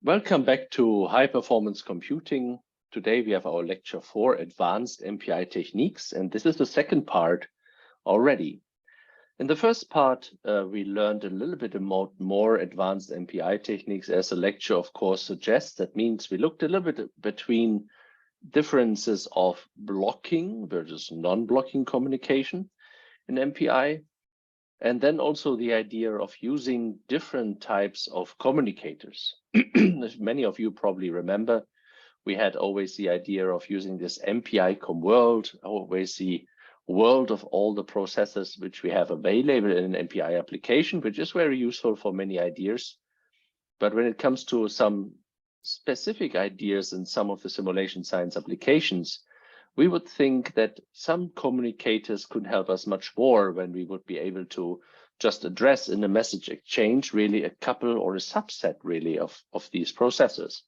Welcome back to High Performance Computing. Today we have our lecture 4, Advanced MPI Techniques, and this is the second part already. In the first part, we learned a little bit about more advanced MPI techniques, as the lecture, of course, suggests. That means we looked a little bit between differences of blocking versus non-blocking communication in MPI. And then also the idea of using different types of communicators. Many of you probably remember, we had always the idea of using this MPI world, always the world of all the processes which we have available in an MPI application, which is very useful for many ideas. But when it comes to some specific ideas in some of the simulation science applications, we would think that some communicators could help us much more when we would be able to just address in a message exchange really a couple or a subset really of these processes.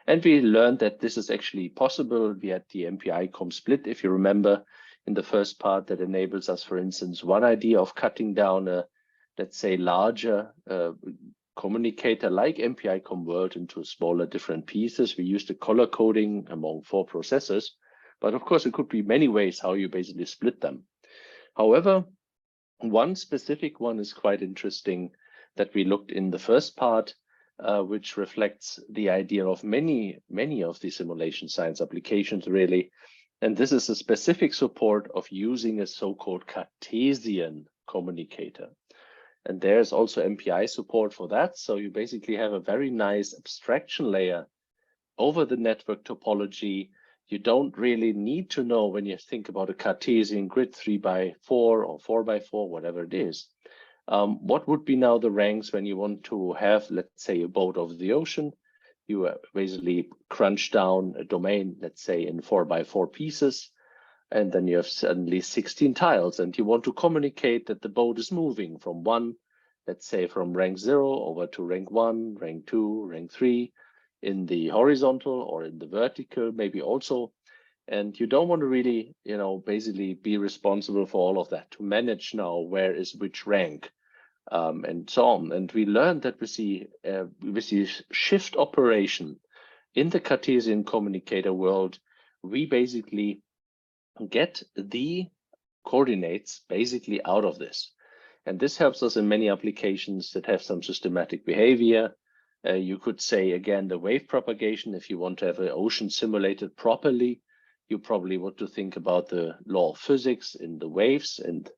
And we learned that this is actually possible. We had the MPI split, if you remember, in the first part, that enables us, for instance, one idea of cutting down a, let's say, larger communicator like MPI world into smaller different pieces. We used the color coding among 4 processors. But of course, it could be many ways how you basically split them. However, one specific one is quite interesting that we looked in the first part, which reflects the idea of many of the simulation science applications, really. And this is a specific support of using a so-called Cartesian communicator. And there's also MPI support for that. So you basically have a very nice abstraction layer over the network topology. You don't really need to know, when you think about a Cartesian grid 3x4 or 4x4, whatever it is, what would be now the ranks when you want to have, let's say, a boat over the ocean. You basically crunch down a domain, let's say, in 4x4 pieces, and then you have suddenly 16 tiles, and you want to communicate that the boat is moving from one, let's say, from rank 0 over to rank 1, rank 2, rank 3, in the horizontal or in the vertical, maybe also. And you don't want to really, basically be responsible for all of that, to manage now where is which rank, and so on. And we learned that with the shift operation in the Cartesian communicator world, we basically get the coordinates basically out of this. And this helps us in many applications that have some systematic behavior. You could say, again, the wave propagation. If you want to have an ocean simulated properly, you probably want to think about the law of physics in the waves and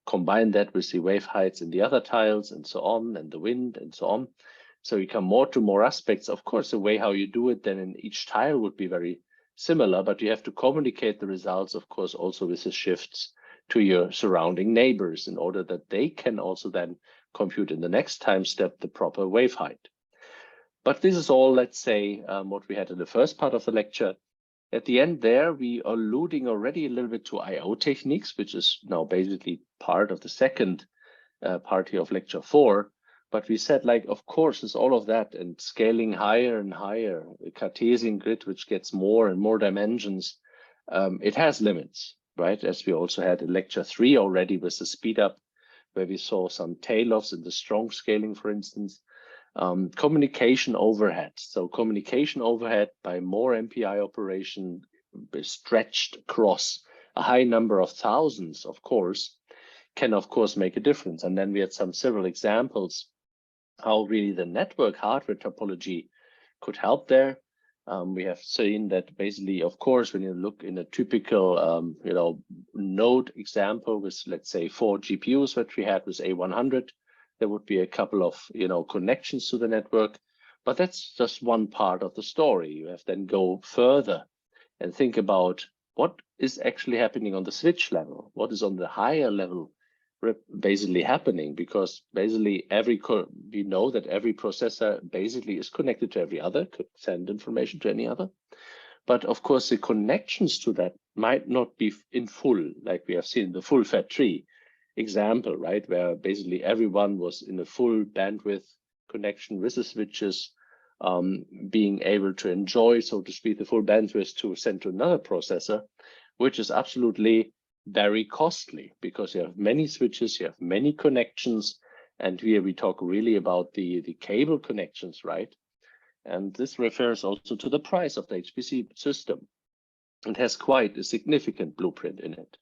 combine that with the wave heights in the other tiles and so on, and the wind and so on. So you come more to more aspects. Of course, the way how you do it then in each tile would be very similar, but you have to communicate the results, of course, also with the shifts to your surrounding neighbors in order that they can also then compute in the next time step the proper wave height. But this is all, let's say, what we had in the first part of the lecture. At the end there, we are alluding already a little bit to I/O techniques, which is now basically part of the second part here of lecture 4. But we said, like, of course, it's all of that and scaling higher and higher, a Cartesian grid, which gets more and more dimensions, it has limits, right? As we also had in lecture 3 already with the speed up, where we saw some tail-offs in the strong scaling, for instance. Communication overhead. So communication overhead by more MPI operation stretched across a high number of thousands, of course, can of course make a difference. And then we had several examples how really the network hardware topology could help there. We have seen that basically, of course, when you look in a typical node example with, let's say, 4 GPUs that we had with A100, there would be a couple of connections to the network, but that's just one part of the story. You have then go further and think about what is actually happening on the switch level, what is on the higher level basically happening, because basically we know that every processor basically is connected to every other, could send information to any other. But of course, the connections to that might not be in full, like we have seen in the full fat tree example, right, where basically everyone was in a full bandwidth connection with the switches, being able to enjoy, so to speak, the full bandwidth to send to another processor, which is absolutely very costly because you have many switches, you have many connections, and here we talk really about the cable connections, right? And this refers also to the price of the HPC system. It has quite a significant blueprint in it.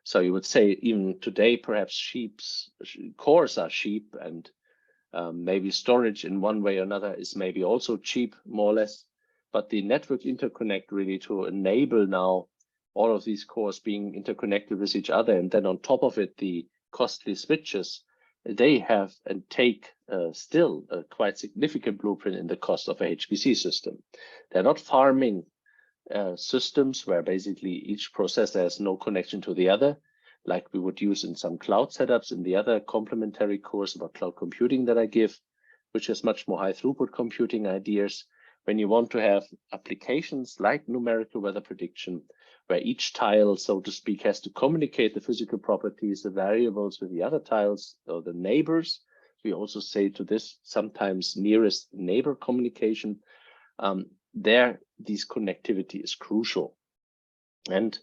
So you would say even today, perhaps cores are cheap, and maybe storage in one way or another is maybe also cheap, more or less. But the network interconnect really to enable now all of these cores being interconnected with each other, and then on top of it, the costly switches, they have and take still a quite significant blueprint in the cost of a HPC system. They're not farming systems where basically each processor has no connection to the other, like we would use in some cloud setups in the other complementary course about cloud computing that I give, which is much more high throughput computing ideas. When you want to have applications like numerical weather prediction, where each tile, so to speak, has to communicate the physical properties, the variables with the other tiles or the neighbors. We also say to this sometimes nearest neighbor communication. This connectivity is crucial. And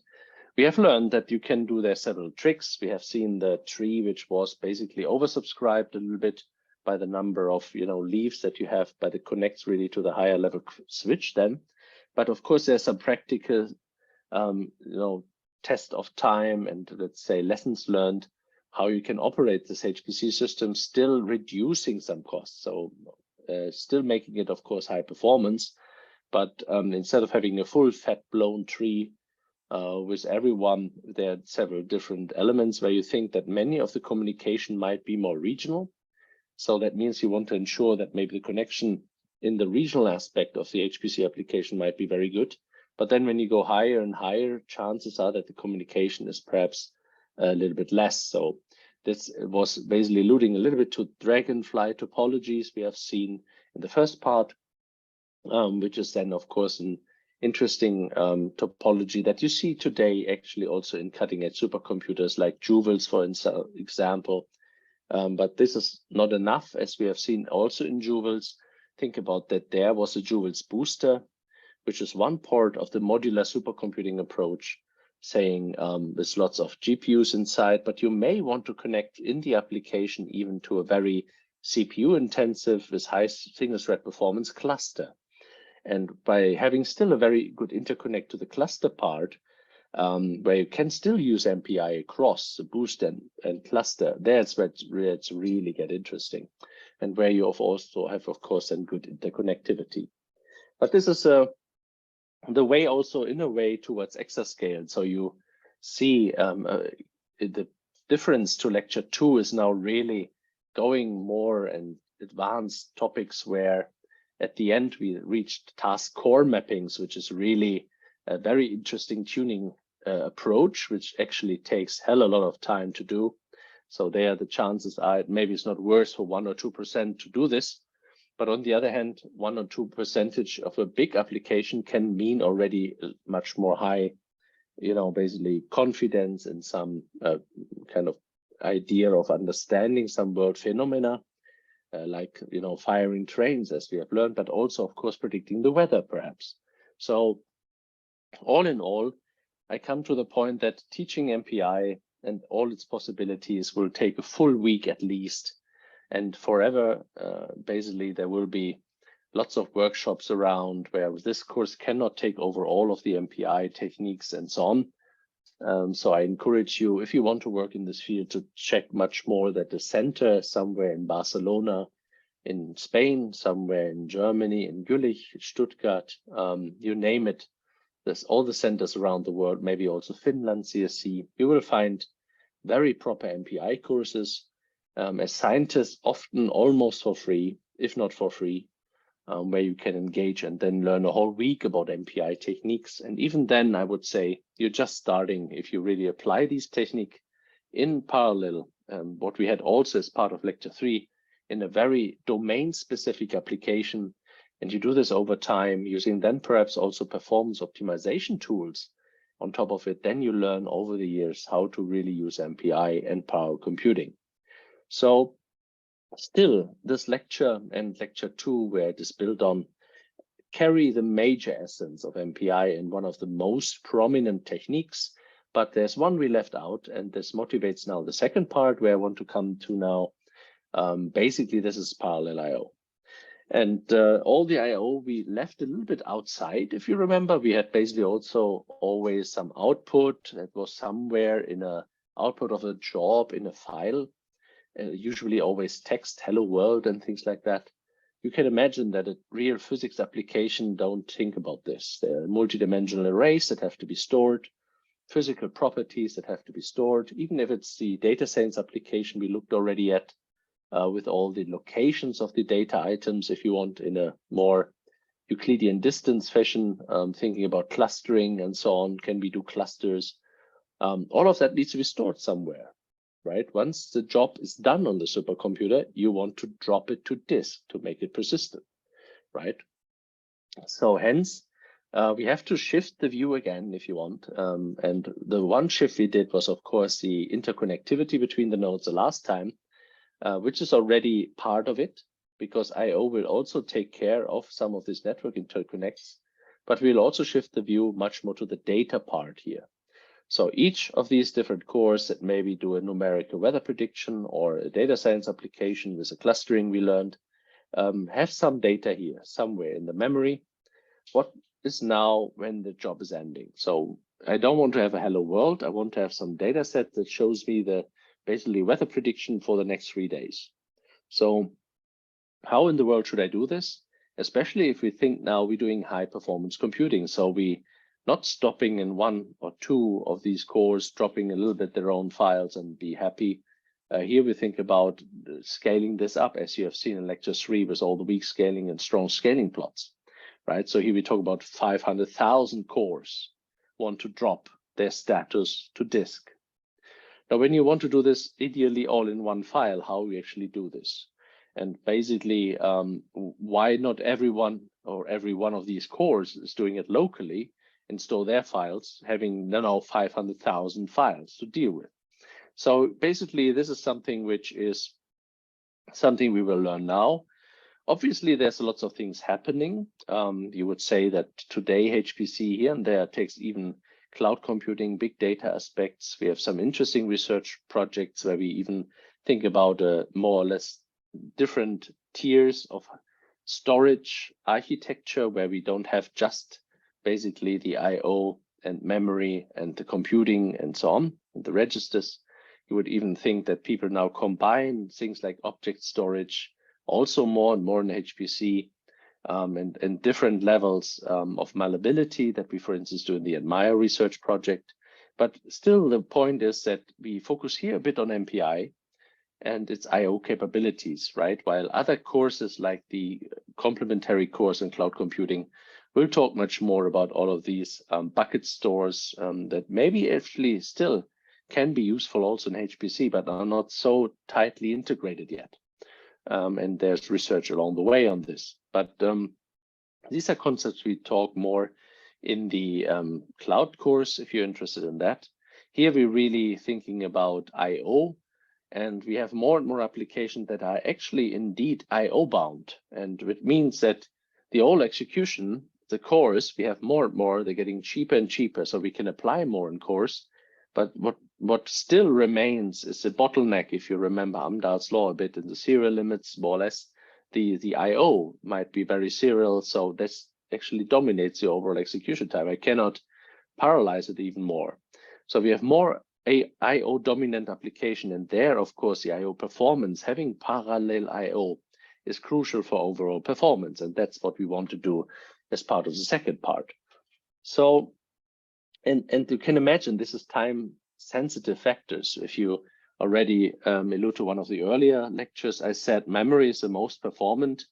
we have learned that you can do there several tricks. We have seen the tree, which was basically oversubscribed a little bit by the number of leaves that you have, but it connects really to the higher level switch then. But of course, there's some practical test of time and let's say lessons learned how you can operate this HPC system, still reducing some costs. So still making it, of course, high performance, but instead of having a full fat blown tree with everyone, there are several different elements where you think that many of the communication might be more regional. So that means you want to ensure that maybe the connection in the regional aspect of the HPC application might be very good. But then when you go higher and higher, chances are that the communication is perhaps a little bit less. So this was basically alluding a little bit to dragonfly topologies we have seen in the first part, which is then, of course, an interesting topology that you see today actually also in cutting-edge supercomputers like Jewels, for example. But this is not enough, as we have seen also in Jewels. Think about that there was a Jewels booster, which is one part of the modular supercomputing approach, saying there's lots of GPUs inside, but you may want to connect in the application even to a very CPU intensive with high single thread performance cluster. And by having still a very good interconnect to the cluster part, where you can still use MPI across the boost and cluster, that's where it's really get interesting. And where you also have, of course, then good interconnectivity. But this is the way also in a way towards exascale. So you see the difference to lecture 2 is now really going more and advanced topics where at the end we reached task core mappings, which is really a very interesting tuning approach, which actually takes hell a lot of time to do. So there the chances are maybe it's not worth for 1 or 2% to do this. But on the other hand, 1 or 2% of a big application can mean already much more high, basically confidence in some kind of idea of understanding some world phenomena, like, firing trains, as we have learned, but also, of course, predicting the weather, perhaps. So all in all, I come to the point that teaching MPI and all its possibilities will take a full week at least. And forever, basically, there will be lots of workshops around where this course cannot take over all of the MPI techniques and so on. So I encourage you, if you want to work in this field, to check much more that the center somewhere in Barcelona, in Spain, somewhere in Germany, in Jülich, Stuttgart, you name it. There's all the centers around the world, maybe also Finland, CSC. You will find very proper MPI courses. As scientists, often almost for free, if not for free, where you can engage and then learn a whole week about MPI techniques. And even then, I would say you're just starting if you really apply these techniques in parallel. What we had also as part of lecture 3 in a very domain-specific application. And you do this over time using then perhaps also performance optimization tools on top of it. Then you learn over the years how to really use MPI and power computing. So still, this lecture and lecture 2, where it is built on, carry the major essence of MPI and one of the most prominent techniques. But there's one we left out, and this motivates now the second part where I want to come to now. Basically, this is parallel I/O. And all the I/O we left a little bit outside. If you remember, we had basically also always some output that was somewhere in a output of a job in a file, usually always text, hello world and things like that. You can imagine that a real physics application don't think about this. There are multidimensional arrays that have to be stored, physical properties that have to be stored, even if it's the data science application we looked already at, with all the locations of the data items, if you want, in a more Euclidean distance fashion, thinking about clustering and so on. Can we do clusters? All of that needs to be stored somewhere, right? Once the job is done on the supercomputer, you want to drop it to disk to make it persistent, right? So hence, we have to shift the view again, if you want. And the one shift we did was, of course, the interconnectivity between the nodes the last time, which is already part of it, because I/O will also take care of some of this network interconnects, but we'll also shift the view much more to the data part here. So each of these different cores that maybe do a numerical weather prediction or a data science application with a clustering we learned, have some data here somewhere in the memory. What is now when the job is ending? So I don't want to have a hello world. I want to have some data set that shows me the basically weather prediction for the next 3 days. So how in the world should I do this? Especially if we think now we're doing high performance computing. So we not stopping in one or two of these cores, dropping a little bit their own files and be happy. Here we think about scaling this up, as you have seen in lecture 3 with all the weak scaling and strong scaling plots, right? So here we talk about 500,000 cores want to drop their status to disk. Now, when you want to do this ideally all in one file, how we actually do this? And basically, why not everyone or every one of these cores is doing it locally and store their files, having now 500,000 files to deal with? So basically, this is something which is something we will learn now. Obviously, there's lots of things happening. You would say that today HPC here and there takes even cloud computing, big data aspects. We have some interesting research projects where we even think about more or less different tiers of storage architecture, where we don't have just basically the I/O and memory and the computing and so on, and the registers. You would even think that people now combine things like object storage, also more and more in HPC, and different levels of malleability that we, for instance, do in the Admire research project. But still, the point is that we focus here a bit on MPI and its I/O capabilities, right? While other courses like the complementary course in cloud computing will talk much more about all of these bucket stores that maybe actually still can be useful also in HPC, but are not so tightly integrated yet. And there's research along the way on this. But these are concepts we talk more in the cloud course, if you're interested in that. Here we're really thinking about I/O, and we have more and more applications that are actually indeed I/O bound. And it means that the whole execution, the cores, we have more and more, they're getting cheaper and cheaper, so we can apply more in cores. But what still remains is the bottleneck, if you remember Amdahl's law a bit in the serial limits, more or less, the I/O might be very serial, so this actually dominates the overall execution time. I cannot parallelize it even more. So we have more I/O dominant application, and there, of course, the I/O performance, having parallel I/O is crucial for overall performance, and that's what we want to do as part of the second part. So, and you can imagine this is time-sensitive factors. If you already allude to one of the earlier lectures, I said memory is the most performant.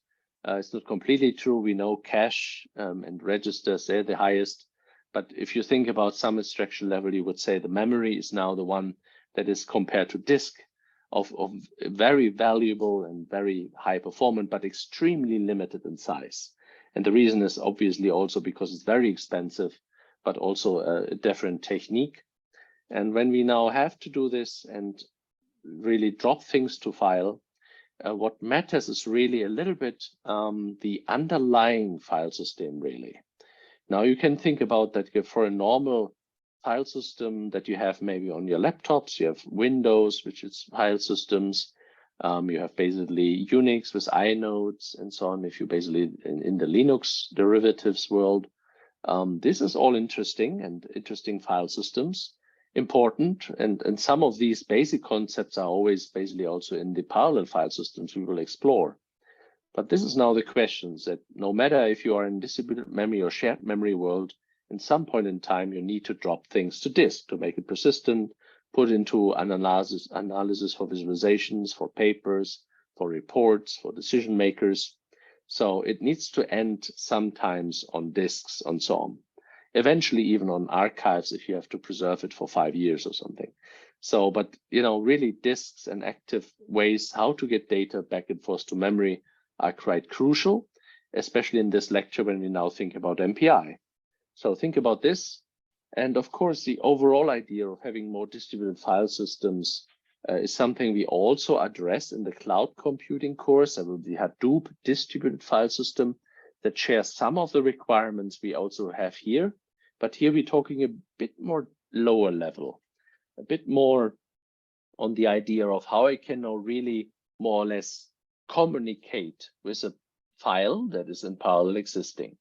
It's not completely true. We know cache and registers, they're the highest. But if you think about some abstraction level, you would say the memory is now the one that is compared to disk of very valuable and very high performant, but extremely limited in size. And the reason is obviously also because it's very expensive, but also a different technique. And when we now have to do this and really drop things to file, what matters is really a little bit the underlying file system, really. Now you can think about that for a normal file system that you have maybe on your laptops, you have Windows, which is file systems. You have basically Unix with inodes and so on. If you basically in the Linux derivatives world, this is all interesting and interesting file systems, important. And some of these basic concepts are always basically also in the parallel file systems we will explore. But this is now the questions that no matter if you are in distributed memory or shared memory world, in some point in time, you need to drop things to disk to make it persistent, put into an analysis for visualizations, for papers, for reports, for decision makers. So it needs to end sometimes on disks and so on. Eventually even on archives if you have to preserve it for 5 years or something. So, but really disks and active ways how to get data back and forth to memory are quite crucial, especially in this lecture when we now think about MPI. So think about this. And of course, the overall idea of having more distributed file systems is something we also address in the cloud computing course. There will be a Hadoop distributed file system that shares some of the requirements we also have here. But here we're talking a bit more lower level, a bit more on the idea of how I can now really more or less communicate with a file that is in parallel existing.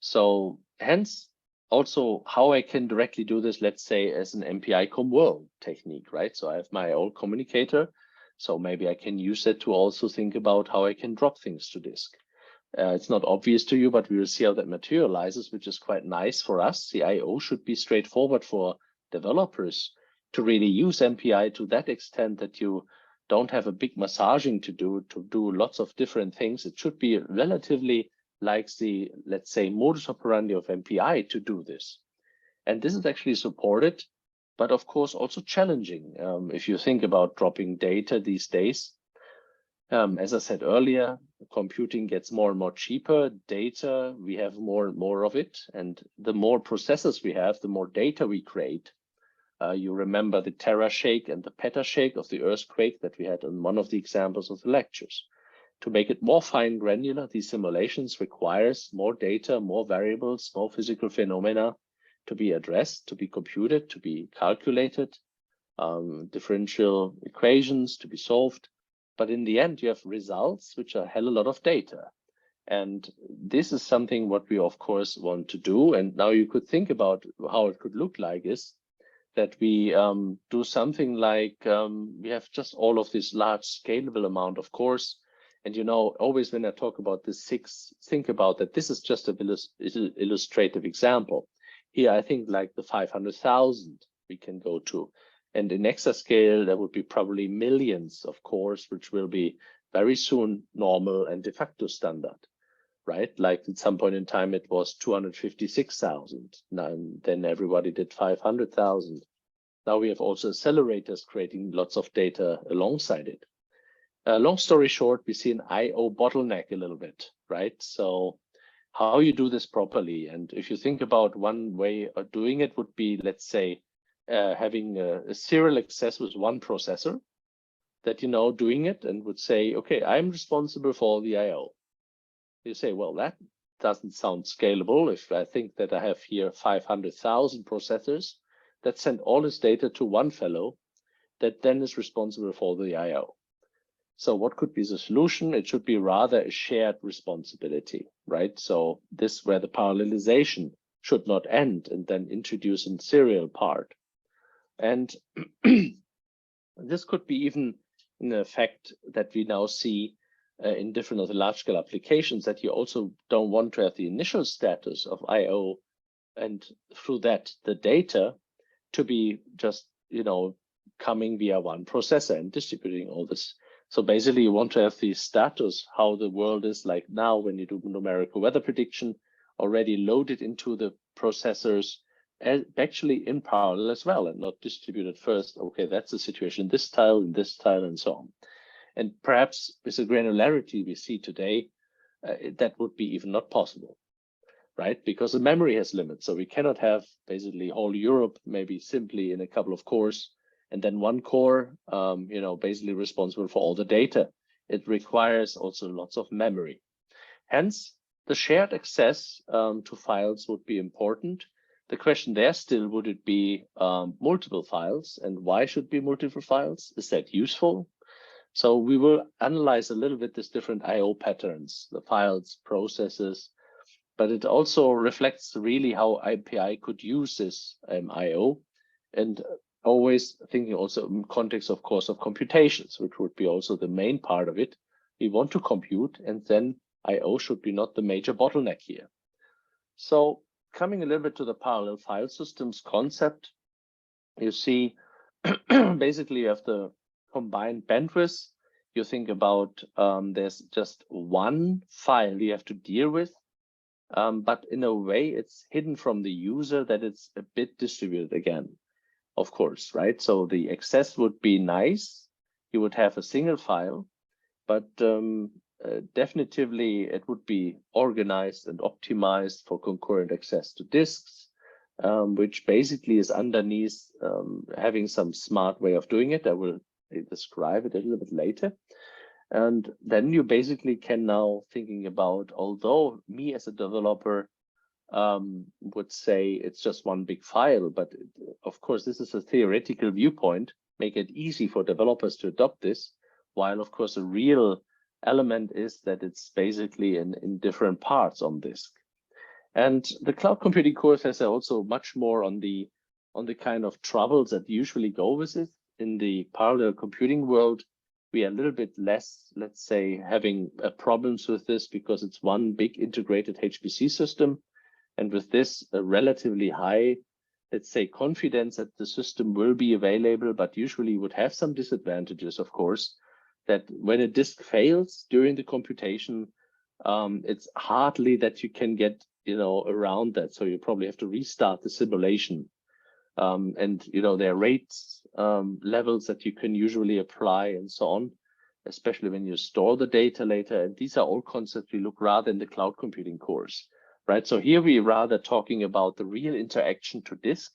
So hence also how I can directly do this, let's say as an MPI world technique, right? So I have my old communicator. So maybe I can use it to also think about how I can drop things to disk. It's not obvious to you, but we will see how that materializes, which is quite nice for us. The IO should be straightforward for developers to really use MPI to that extent that you don't have a big massaging to do lots of different things. It should be relatively like the, let's say, modus operandi of MPI to do this. And this is actually supported, but of course also challenging. If you think about dropping data these days, as I said earlier, computing gets more and more cheaper. Data, we have more and more of it. And the more processors we have, the more data we create. You remember the terashake and the petashake of the earthquake that we had on one of the examples of the lectures. To make it more fine granular, these simulations requires more data, more variables, more physical phenomena to be addressed, to be computed, to be calculated, differential equations to be solved. But in the end, you have results which are hell a lot of data. And this is something what we, of course, want to do. And now you could think about how it could look like is that we do something like we have just all of this large scalable amount of course. And always when I talk about the 6, think about that this is just an illustrative example. Here, I think like the 500,000 we can go to. And in exascale, there would be probably millions of cores, which will be very soon normal and de facto standard, right? Like at some point in time, it was 256,000. Then everybody did 500,000. Now we have also accelerators creating lots of data alongside it. Long story short, we see an IO bottleneck a little bit, right? So how you do this properly. And if you think about one way of doing it would be, let's say, having a serial access with one processor that, doing it and would say, okay, I'm responsible for the IO. You say, well, that doesn't sound scalable. If I think that I have here 500,000 processors that send all this data to one fellow that then is responsible for the IO. So what could be the solution? It should be rather a shared responsibility, right? So this where the parallelization should not end and then introduce a serial part. And this could be even an effect that we now see in different of the large scale applications that you also don't want to have the initial status of IO and through that the data to be just, coming via one processor and distributing all this. So basically you want to have the status, how the world is like now when you do numerical weather prediction already loaded into the processors actually in parallel as well and not distributed first. Okay, that's the situation in this tile, and so on. And perhaps with the granularity we see today, that would be even not possible, right? Because the memory has limits. So we cannot have basically whole Europe maybe simply in a couple of cores and then one core, basically responsible for all the data. It requires also lots of memory. Hence, the shared access to files would be important. The question there still, would it be multiple files? And why should be multiple files? Is that useful? So we will analyze a little bit these different I/O patterns, the files, processes, but it also reflects really how MPI could use this I/O, and always thinking also in context, of course, of computations, which would be also the main part of it. We want to compute, and then I/O should be not the major bottleneck here. So coming a little bit to the parallel file systems concept, you see basically you have the combined bandwidth. You think about there's just one file you have to deal with, but in a way it's hidden from the user that it's a bit distributed again, of course, right? So the access would be nice. You would have a single file, but definitively it would be organized and optimized for concurrent access to disks, which basically is underneath having some smart way of doing it. I will describe it a little bit later. And then you basically can now thinking about, although me as a developer would say it's just one big file, but of course this is a theoretical viewpoint, make it easy for developers to adopt this, while of course a real element is that it's basically in different parts on disk. And the cloud computing course has also much more on the kind of troubles that usually go with it. In the parallel computing world, we are a little bit less, let's say, having problems with this because it's one big integrated HPC system. And with this, a relatively high, let's say, confidence that the system will be available, but usually would have some disadvantages, of course, that when a disk fails during the computation, it's hardly that you can get, around that. So you probably have to restart the simulation. And, there are rates, levels that you can usually apply and so on, especially when you store the data later. And these are all concepts we look rather in the cloud computing course, right? So here we rather talking about the real interaction to disk,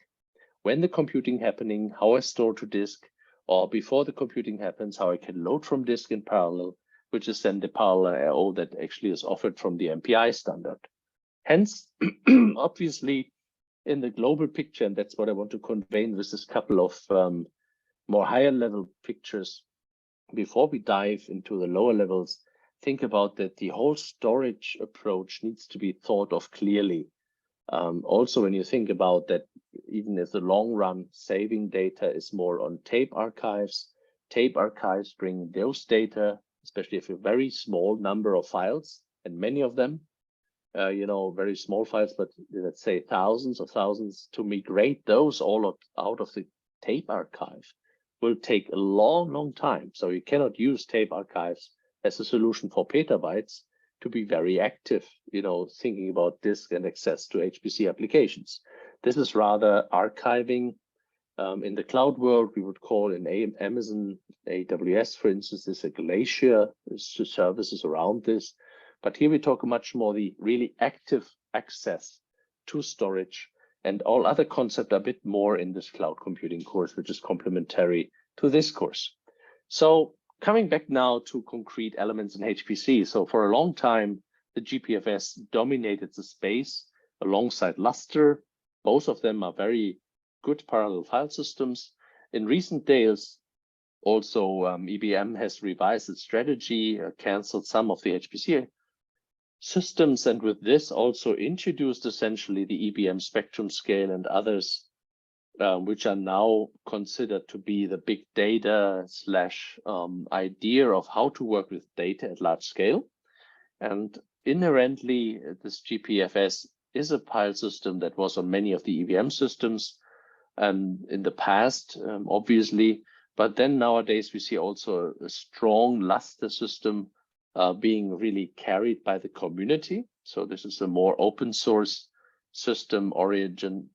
when the computing happening, how I store to disk, or before the computing happens, how I can load from disk in parallel, which is then the parallel I/O that actually is offered from the MPI standard. Hence, obviously, in the global picture, and that's what I want to convey with this couple of more higher level pictures, before we dive into the lower levels, think about that the whole storage approach needs to be thought of clearly. Also, when you think about that, even if the long run saving data is more on tape archives bring those data, especially if a very small number of files, and many of them, very small files, but let's say thousands of thousands, to migrate those all out of the tape archive will take a long time. So you cannot use tape archives as a solution for petabytes to be very active, thinking about disk and access to HPC applications. This is rather archiving. In the cloud world, we would call in Amazon, AWS, for instance, this a glacier, services around this. But here we talk much more the really active access to storage, and all other concepts are a bit more in this cloud computing course, which is complementary to this course. So coming back now to concrete elements in HPC. So for a long time, the GPFS dominated the space alongside Lustre. Both of them are very good parallel file systems. In recent days, also IBM has revised its strategy, canceled some of the HPC systems, and with this also introduced essentially the IBM Spectrum Scale and others, which are now considered to be the big data / idea of how to work with data at large scale. And inherently, this GPFS is a file system that was on many of the EVM systems in the past, obviously, but then nowadays we see also a strong Lustre system being really carried by the community. So this is a more open source system origin,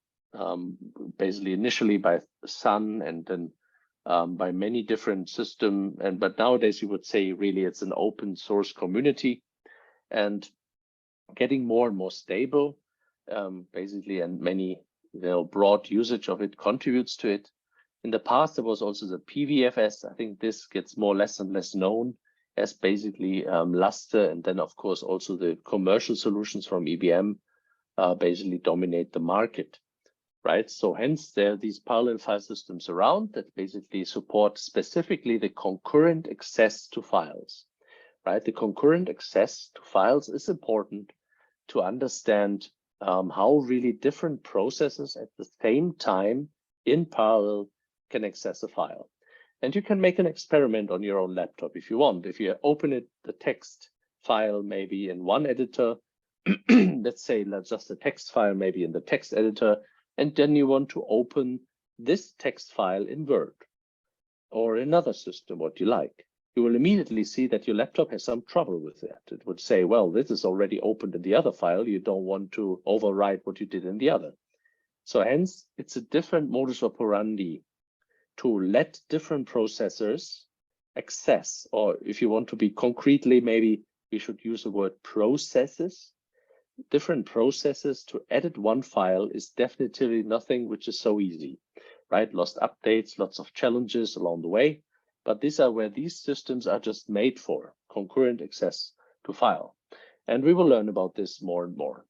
basically initially by Sun and then by many different systems. But nowadays you would say really it's an open source community and getting more and more stable, basically, and many broad usage of it contributes to it. In the past, there was also the PVFS. I think this gets more less and less known as basically Lustre, and then of course also the commercial solutions from IBM basically dominate the market. right? So hence there are these parallel file systems around that basically support specifically the concurrent access to files, right? The concurrent access to files is important to understand how really different processes at the same time in parallel can access a file. And you can make an experiment on your own laptop if you want. If you open it, the text file maybe in one editor, let's say just a text file maybe in the text editor, and then you want to open this text file in Word or another system, what you like. You will immediately see that your laptop has some trouble with that. It would say, well, this is already opened in the other file. You don't want to overwrite what you did in the other. So hence, it's a different modus operandi to let different processors access, or if you want to be concretely, maybe we should use the word processes. Different processes to edit one file is definitely nothing which is so easy, right? Lots of updates, lots of challenges along the way, but these are where these systems are just made for concurrent access to file. And we will learn about this more and more.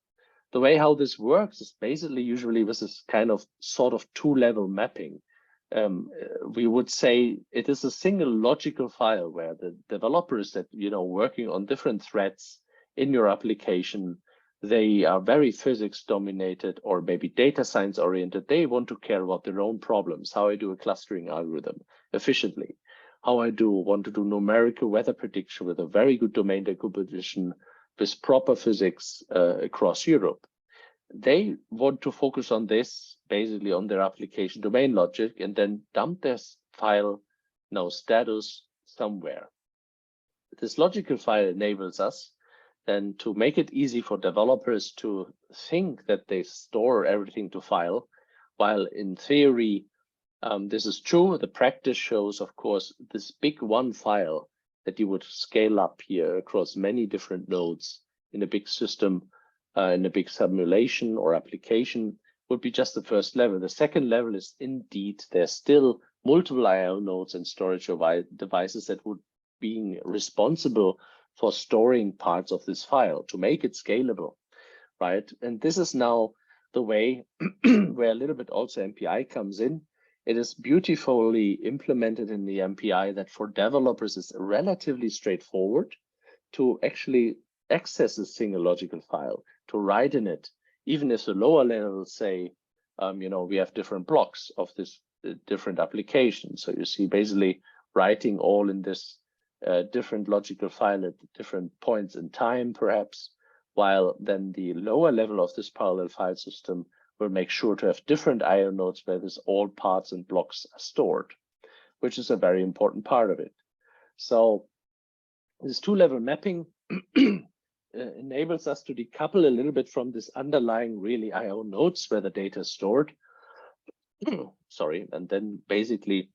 The way how this works is basically usually with this kind of sort of two-level mapping. We would say it is a single logical file where the developers that, working on different threads in your application, they are very physics dominated or maybe data science oriented. They want to care about their own problems, how I do a clustering algorithm efficiently, how I want to do numerical weather prediction with a very good domain decomposition with proper physics across Europe. They want to focus on this basically on their application domain logic and then dump their file status somewhere. This logical file enables us then to make it easy for developers to think that they store everything to file, while in theory, this is true. The practice shows, of course, this big one file that you would scale up here across many different nodes in a big system, in a big simulation or application would be just the first level. The second level is indeed, there's still multiple IO nodes and storage devices that would be responsible for storing parts of this file to make it scalable, right? And this is now the way where a little bit also MPI comes in. It is beautifully implemented in the MPI that for developers is relatively straightforward to actually access a single logical file, to write in it, even if the lower levels say, we have different blocks of this different application. So you see basically writing all in this different logical file at different points in time, perhaps, while then the lower level of this parallel file system will make sure to have different IO nodes where this all parts and blocks are stored, which is a very important part of it. So this two-level mapping enables us to decouple a little bit from this underlying really IO nodes where the data is stored. Sorry, and then basically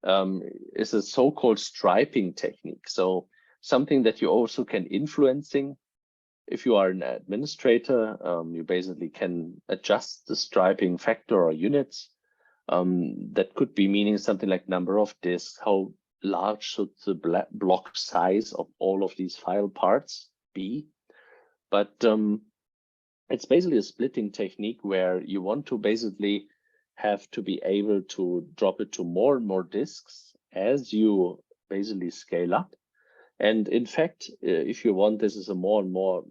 is a so-called striping technique. So something that you also can influencing. If you are an administrator, you basically can adjust the striping factor or units. That could be meaning something like number of disks, how large should the block size of all of these file parts be. But it's basically a splitting technique where you want to basically have to be able to drop it to more and more disks as you basically scale up. And in fact, if you want, this is a more and more,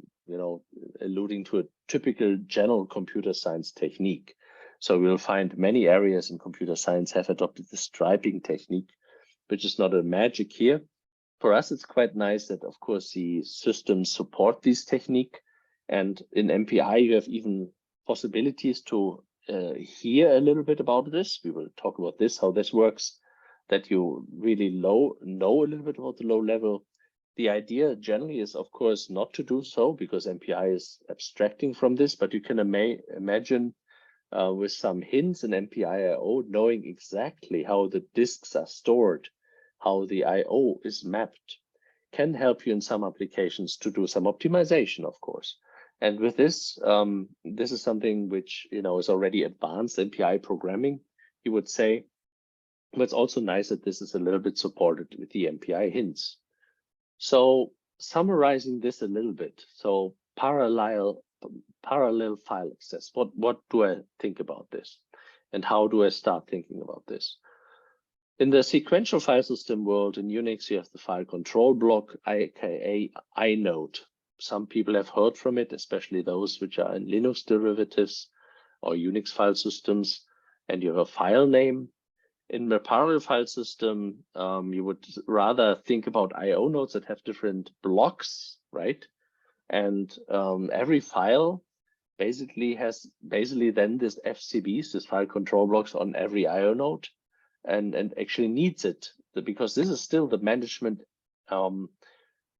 alluding to a typical general computer science technique. So we'll find many areas in computer science have adopted the striping technique, which is not a magic here. For us, it's quite nice that, of course, the systems support this technique. And in MPI, you have even possibilities to hear a little bit about this. We will talk about this, how this works, that you really know a little bit about the low level. The idea generally is, of course, not to do so because MPI is abstracting from this, but you can imagine with some hints in MPIO, knowing exactly how the disks are stored, how the IO is mapped, can help you in some applications to do some optimization, of course. And with this, this is something which is already advanced MPI programming, you would say. But it's also nice that this is a little bit supported with the MPI hints. So summarizing this a little bit, so parallel parallel file access. What do I think about this? And how do I start thinking about this? In the sequential file system world, in Unix, you have the file control block, aka inode. Some people have heard from it, especially those which are in Linux derivatives or Unix file systems, and you have a file name. In the parallel file system, you would rather think about IO nodes that have different blocks, right? And every file basically has then this FCBs, this file control blocks on every IO node, and actually needs it, because this is still the management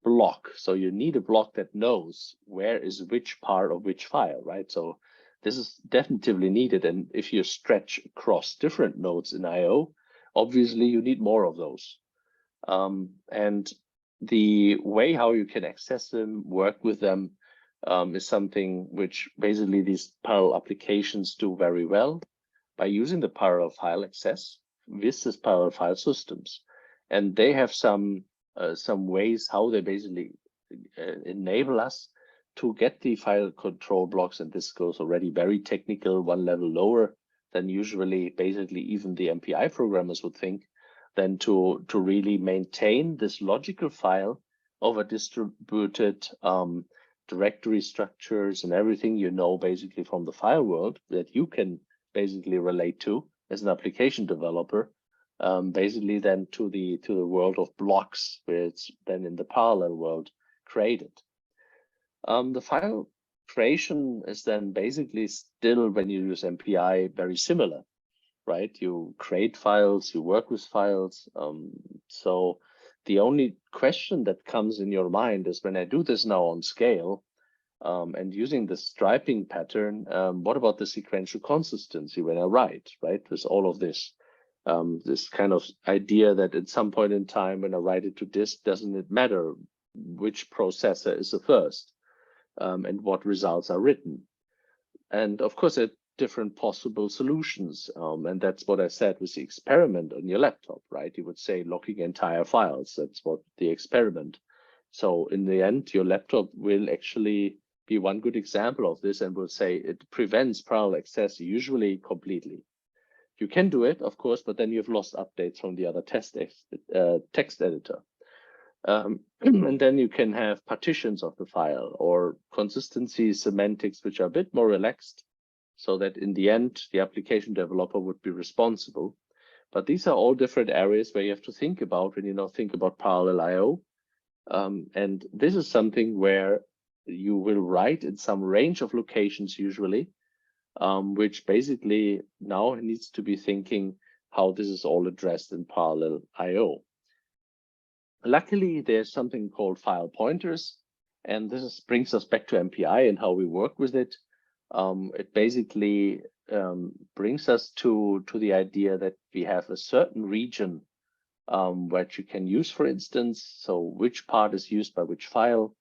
block. So you need a block that knows where is which part of which file, right? So this is definitively needed. And if you stretch across different nodes in IO, obviously you need more of those. And the way how you can access them, work with them, is something which basically these parallel applications do very well by using the parallel file access with these parallel file systems. And they have some ways how they basically enable us to get the file control blocks, and this goes already very technical, one level lower than usually basically even the MPI programmers would think, than to really maintain this logical file over distributed directory structures and everything basically from the file world that you can basically relate to as an application developer, basically then to the world of blocks, where it's then in the parallel world created. The file creation is then basically still, when you use MPI, very similar, right? You create files, you work with files. So the only question that comes in your mind is, when I do this now on scale, and using the striping pattern, what about the sequential consistency when I write, right? With all of this, this kind of idea that at some point in time when I write it to disk, doesn't it matter which processor is the first, and what results are written? And of course, there are different possible solutions. And that's what I said with the experiment on your laptop, right? You would say locking entire files. That's what the experiment. So in the end, your laptop will actually be one good example of this, and will say it prevents parallel access usually completely. You can do it, of course, but then you've lost updates from the other text editor. And then you can have partitions of the file or consistency semantics, which are a bit more relaxed, so that in the end, the application developer would be responsible. But these are all different areas where you have to think about when you think about parallel IO. And this is something where you will write in some range of locations usually, which basically now needs to be thinking how this is all addressed in parallel IO. Luckily, there's something called file pointers, and this brings us back to MPI and how we work with it. It basically brings us to the idea that we have a certain region which you can use, for instance, so which part is used by which file.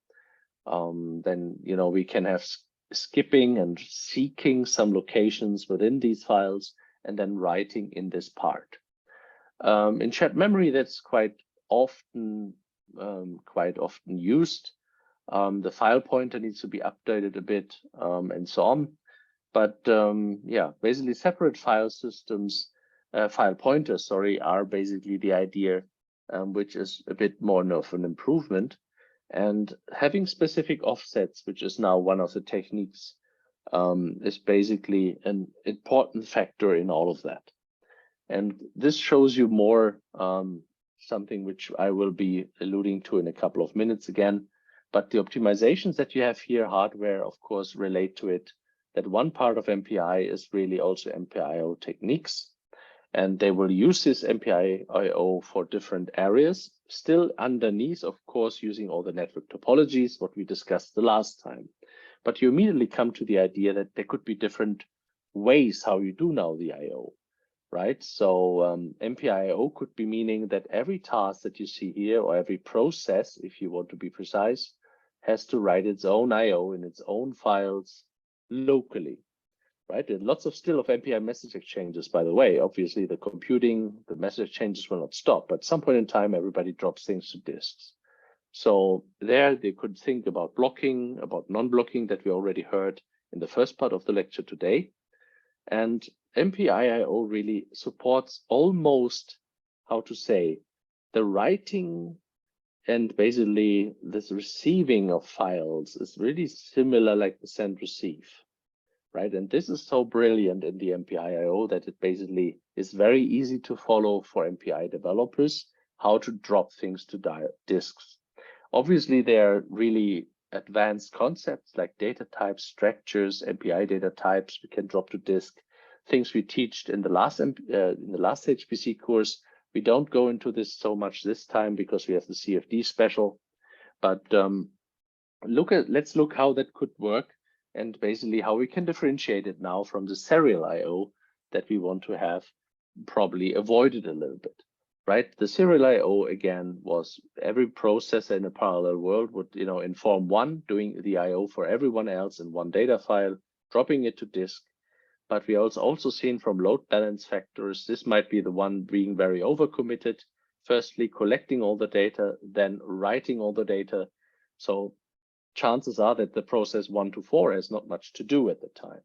Then we can have skipping and seeking some locations within these files, and then writing in this part. In shared memory, that's quite often used. The file pointer needs to be updated a bit, and so on. But yeah, basically separate file systems, file pointers, are basically the idea, which is a bit more of an improvement. And having specific offsets, which is now one of the techniques, is basically an important factor in all of that. And this shows you more something which I will be alluding to in a couple of minutes again. But the optimizations that you have here, hardware, of course, relate to it. That one part of MPI is really also MPIO techniques. And they will use this MPIO for different areas, still underneath, of course, using all the network topologies, what we discussed the last time. But you immediately come to the idea that there could be different ways how you do now the IO, right? So MPIO could be meaning that every task that you see here, or every process, if you want to be precise, has to write its own IO in its own files locally. Right, and lots of still of MPI message exchanges, by the way. Obviously, the computing, the message exchanges will not stop, but at some point in time, everybody drops things to disks. So there they could think about blocking, about non-blocking that we already heard in the first part of the lecture today. And MPIO really supports almost, how to say, the writing and basically this receiving of files is really similar like the send receive, right? And this is so brilliant in the MPIO that it basically is very easy to follow for MPI developers, how to drop things to disks. Obviously, there are really advanced concepts like data types, structures, MPI data types we can drop to disk, things we taught in the last HPC course. We don't go into this so much this time because we have the CFD special, but let's look how that could work and basically how we can differentiate it now from the serial IO that we want to have probably avoided a little bit, right? The serial IO again was every processor in a parallel world would, inform one doing the IO for everyone else in one data file, dropping it to disk. But we also seen from load balance factors, this might be the one being very overcommitted. Firstly, collecting all the data, then writing all the data. So chances are that the process 1 to 4 has not much to do at the time.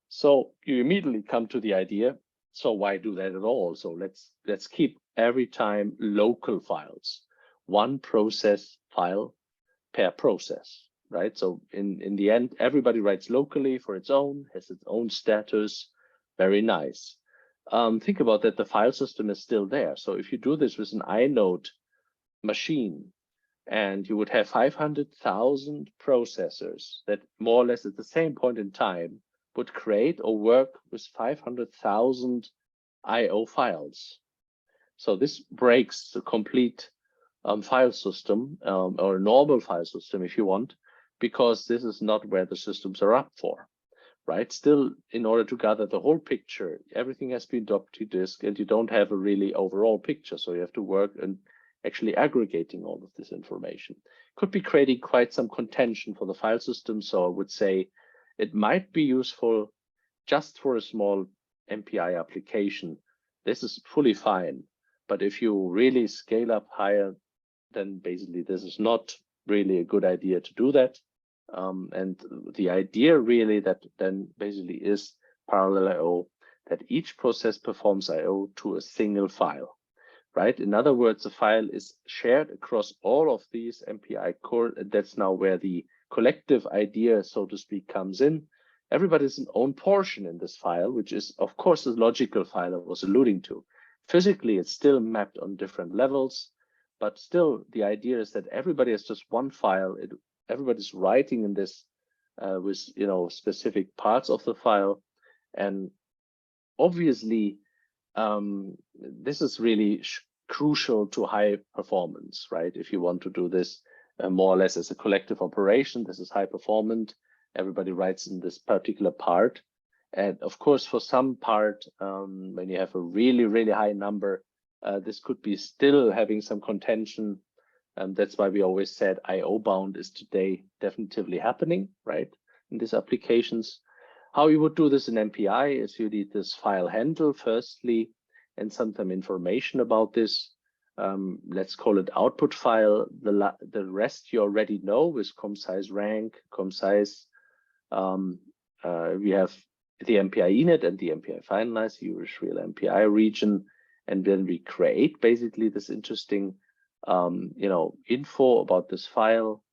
So you immediately come to the idea, so why do that at all? So let's keep every time local files, one process file per process, right? So in the end, everybody writes locally for its own, has its own status. Very nice. Think about that, the file system is still there. So if you do this with an inode machine, and you would have 500,000 processors that more or less at the same point in time would create or work with 500,000 IO files. So this breaks the complete file system or a normal file system, if you want, because this is not where the systems are up for, right? Still, in order to gather the whole picture, everything has been dropped to disk and you don't have a really overall picture. So you have to work and actually aggregating all of this information. Could be creating quite some contention for the file system. So I would say it might be useful just for a small MPI application. This is fully fine. But if you really scale up higher, then basically this is not really a good idea to do that. And the idea really that then basically is parallel IO, that each process performs IO to a single file. Right? In other words, the file is shared across all of these MPI cores. That's now where the collective idea, so to speak, comes in. Everybody has an own portion in this file, which is, of course, the logical file I was alluding to. Physically, it's still mapped on different levels, but still the idea is that everybody has just one file. Everybody's writing in this with specific parts of the file, and obviously this is really crucial to high performance, right? If you want to do this more or less as a collective operation, this is high performant. Everybody writes in this particular part. And of course, for some part, when you have a really, really high number, this could be still having some contention. That's why we always said IO bound is today definitively happening, right? In these applications. How you would do this in MPI is you need this file handle firstly, and some information about this. Let's call it output file. The rest you already know with com-size rank, com-size. We have the MPI init and the MPI finalize, real MPI region, and then we create basically this interesting, info about this file.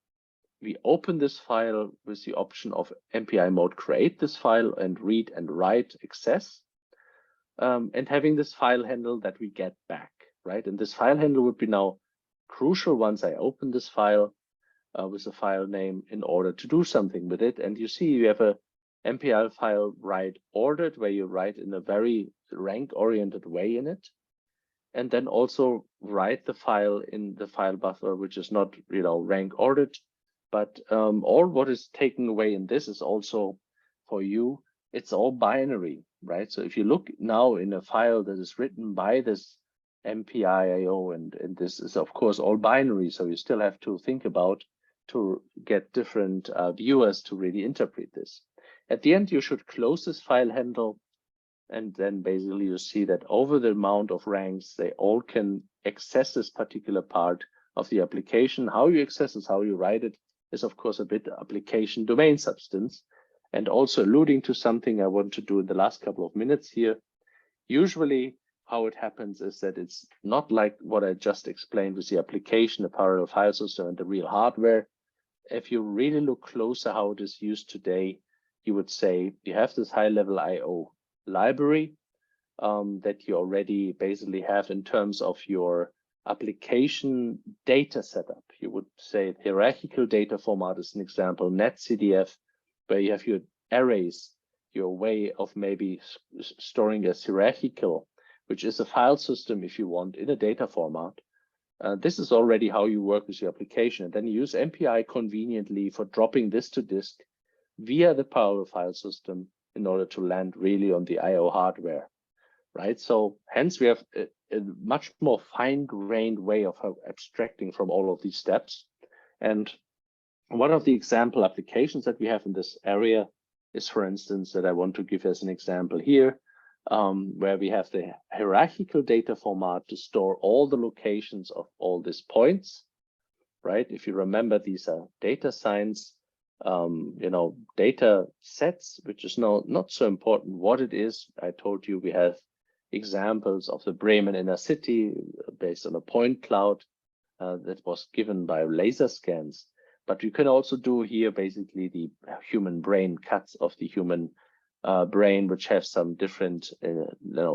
We open this file with the option of MPI mode create this file and read and write access, and having this file handle that we get back, right? And this file handle would be now crucial once I open this file with a file name in order to do something with it. And you see you have a MPI file write ordered where you write in a very rank oriented way in it. And then also write the file in the file buffer, which is not rank ordered. But all what is taken away in this is also for you, it's all binary, right? So if you look now in a file that is written by this MPIO, and this is of course all binary, so you still have to think about to get different viewers to really interpret this. At the end, you should close this file handle, and then basically you see that over the amount of ranks, they all can access this particular part of the application. How you access it, how you write it is of course a bit application domain substance. And also alluding to something I want to do in the last couple of minutes here. Usually how it happens is that it's not like what I just explained with the application, the parallel file system and the real hardware. If you really look closer how it is used today, you would say you have this high-level I/O library that you already basically have in terms of your application data setup. You would say hierarchical data format is an example, netcdf, where you have your arrays, your way of maybe storing a hierarchical, which is a file system if you want in a data format. This is already how you work with your application. And then you use MPI conveniently for dropping this to disk via the parallel file system in order to land really on the I/O hardware, right? So hence we have a much more fine-grained way of abstracting from all of these steps. And one of the example applications that we have in this area is, for instance, that I want to give as an example here, where we have the hierarchical data format to store all the locations of all these points, right? If you remember, these are data signs, data sets, which is not so important what it is. I told you we have examples of the Bremen inner city based on a point cloud that was given by laser scans. But you can also do here basically the human brain cuts of the human brain, which have some different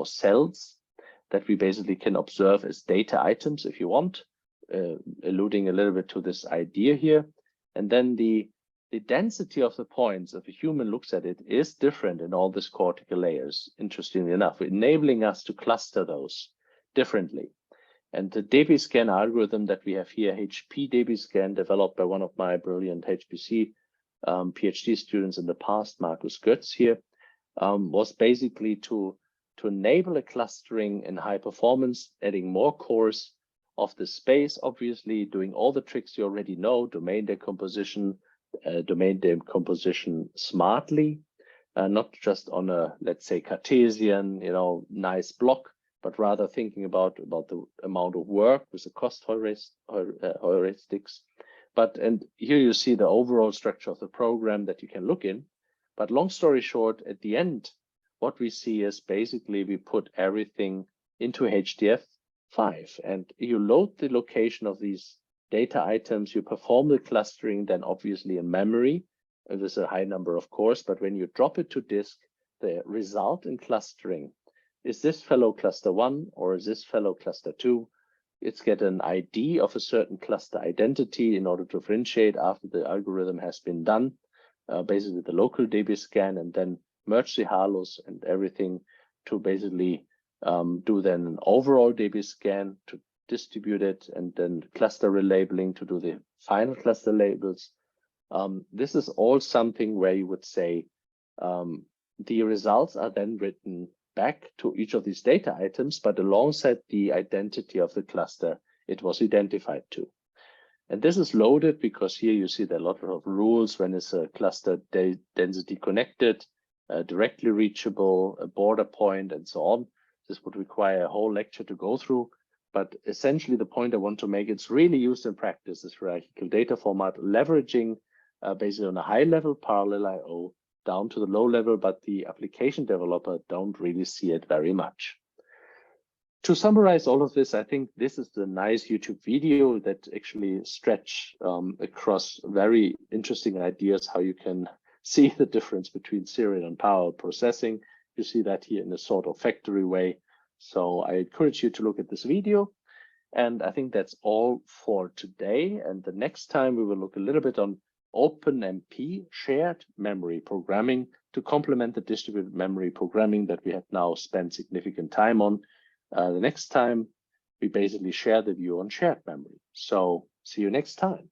cells that we basically can observe as data items if you want, alluding a little bit to this idea here. And then the density of the points, if a human looks at it, is different in all these cortical layers, interestingly enough, enabling us to cluster those differently. And the DBScan algorithm that we have here, HP DBScan, developed by one of my brilliant HPC PhD students in the past, Markus Götz here, was basically to enable a clustering in high performance, adding more cores of the space, obviously doing all the tricks you already know, domain decomposition smartly, not just on a, let's say, Cartesian, nice block, but rather thinking about the amount of work with the cost heuristics. And here you see the overall structure of the program that you can look in. But long story short, at the end, what we see is basically we put everything into HDF5, and you load the location of these data items, you perform the clustering then obviously in memory. There's a high number, of course, but when you drop it to disk, the result in clustering is this fellow cluster 1 or is this fellow cluster 2. It's get an ID of a certain cluster identity in order to differentiate after the algorithm has been done, basically the local DBScan, and then merge the halos and everything to basically do then an overall DBScan to distribute it, and then cluster relabeling to do the final cluster labels. This is all something where you would say the results are then written back to each of these data items, but alongside the identity of the cluster it was identified to. And this is loaded because here you see there are a lot of rules when it's a cluster density connected, directly reachable, a border point, and so on. This would require a whole lecture to go through. But essentially the point I want to make, it's really used in practice, this hierarchical data format, leveraging basically on a high level parallel I/O down to the low level, but the application developer don't really see it very much. To summarize all of this, I think this is the nice YouTube video that actually stretch across very interesting ideas how you can see the difference between serial and parallel processing. You see that here in a sort of factory way. So I encourage you to look at this video. And I think that's all for today. And the next time we will look a little bit on OpenMP, shared memory programming, to complement the distributed memory programming that we have now spent significant time on. The next time we basically share the view on shared memory. So see you next time.